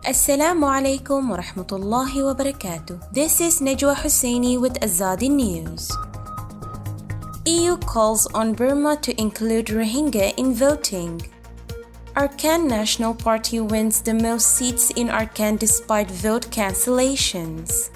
Assalamu alaikum wa rahmatullahi wa barakatuh. This is Najwa Husseini with Azadi News. EU calls on Burma to include Rohingya in voting. Arakan National Party wins the most seats in Arakan despite vote cancellations.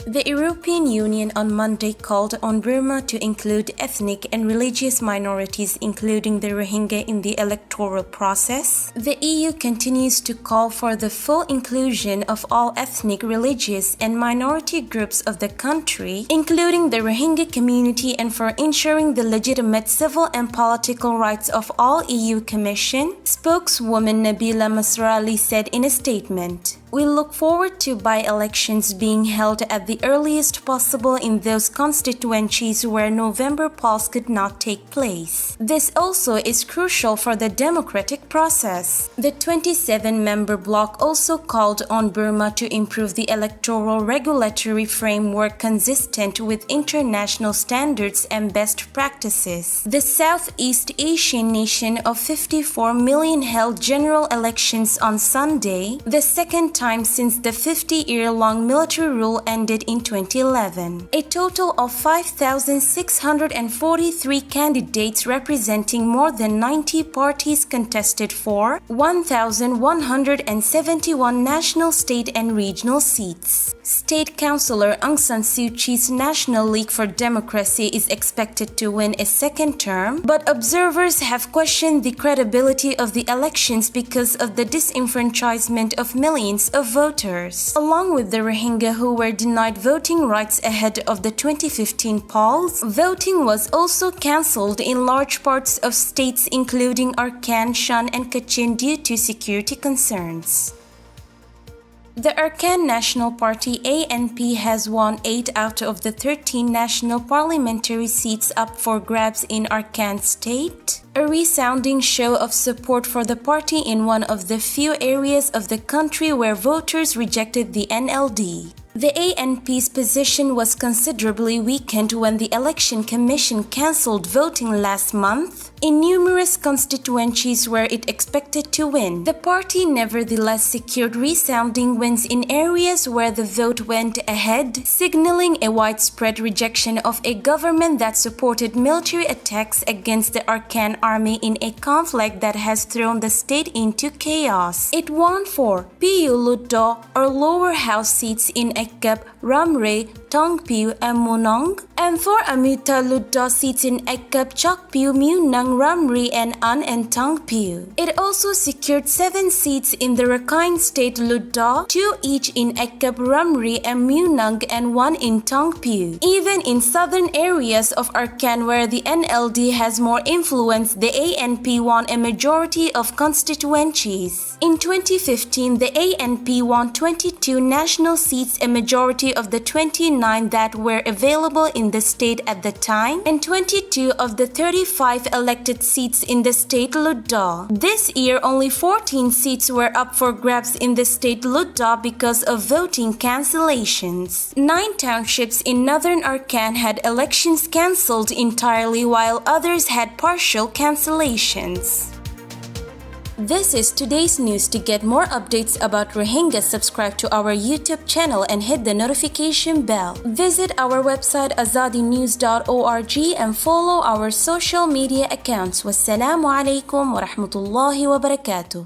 The European Union on Monday called on Burma to include ethnic and religious minorities, including the Rohingya, in the electoral process. The EU continues to call for the full inclusion of all ethnic, religious, and minority groups of the country, including the Rohingya community, and for ensuring the legitimate civil and political rights of all EU Commission. Spokeswoman Nabila Masrali said in a statement, "We look forward to by-elections being held at the earliest possible in those constituencies where November polls could not take place. This also is crucial for the democratic process." The 27-member bloc also called on Burma to improve the electoral regulatory framework consistent with international standards and best practices. The Southeast Asian nation of 54 million held general elections on Sunday, the second time since the 50-year-long military rule ended in 2011. A total of 5,643 candidates representing more than 90 parties contested for 1,171 national, state, and regional seats. State Councillor Aung San Suu Kyi's National League for Democracy is expected to win a second term, but observers have questioned the credibility of the elections because of the disenfranchisement of millions of voters. Along with the Rohingya who were denied voting rights ahead of the 2015 polls, voting was also cancelled in large parts of states including Arakan, Shan, and Kachin due to security concerns. The Arakan National Party (ANP) has won 8 out of the 13 national parliamentary seats up for grabs in Arakan state, a resounding show of support for the party in one of the few areas of the country where voters rejected the NLD. The ANP's position was considerably weakened when the Election Commission cancelled voting last month in numerous constituencies where it expected to win. The party nevertheless secured resounding wins in areas where the vote went ahead, signaling a widespread rejection of a government that supported military attacks against the Arakan army in a conflict that has thrown the state into chaos. It won 4 Piu Luddo or lower house seats in Ekap, Ramre, Tongpiu, and Munong, and 4 Amuta Luddo seats in Ekap, Chokpiu, Munang, Ramri, and An and Tongpiu. It also secured 7 seats in the Rakhine State Luddo, 2 each in Ekap, Ramri, and Munang, and 1 in Tongpiu. Even in southern areas of Arakan where the NLD has more influence, the ANP won a majority of constituencies. In 2015, the ANP won 22 national seats, a majority of the 29 that were available in the state at the time, and 22 of the 35 elected seats in the state Ludda. This year, only 14 seats were up for grabs in the state Ludda because of voting cancellations. 9 townships in northern Arakan had elections cancelled entirely, while others had partial cancellations. This is today's news. To get more updates about Rohingya, subscribe to our YouTube channel and hit the notification bell. Visit our website azadinews.org and follow our social media accounts. Wassalamu alaikum wa rahmatullahi wa barakatuh.